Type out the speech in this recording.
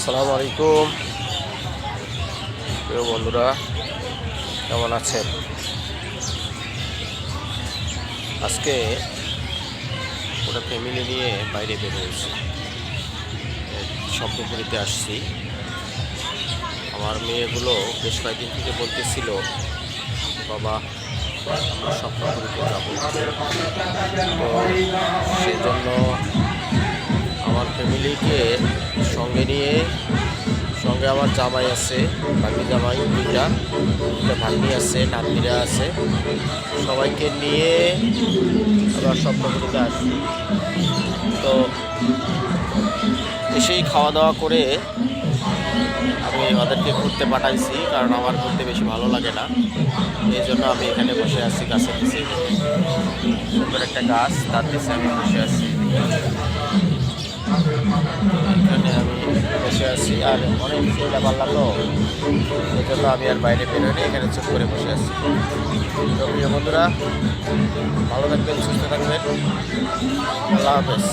আসসালামু আলাইকুম প্রিয় বন্ধুরা, কেমন আছেন? আজকে ওটা ফ্যামিলি নিয়ে বাইরে বের হয়েছি, স্বপ্নপুরীতে আসছি। আমার মেয়েগুলো বেশ কয়েকদিন থেকে বলতেছিল, বাবা আমরা স্বপ্নপুরীতে যাব। তো সেজন্য আমার ফ্যামিলিকে সঙ্গে নিয়ে, সঙ্গে আমার জামাই আছে, ভাগ্নি জামাই দুইটা ভাগ্নি আছে, নাতনিরা আছে, সবাইকে নিয়ে আমরা স্বপ্নপুরীতে আসছি। তো এসেই খাওয়া দাওয়া করে আমি ওদেরকে ঘুরতে পাঠাইছি, কারণ আমার ঘুরতে বেশি ভালো লাগে না। এই জন্য আমি এখানে বসে আছি গাছের নিচে, সুন্দর একটা গাছ, তার নিচে আমি বসে আছি। এখানে আমি বসে আছি, আর অনেক চিন্তা পারলাম তো, এই জন্য আমি আর বাইরে বেরোনি, এখানে চুপ করে বসে আছি। তো প্রিয় বন্ধুরা, ভালো থাকবেন, সুস্থ থাকবেন, আল্লাহ হাফেজ।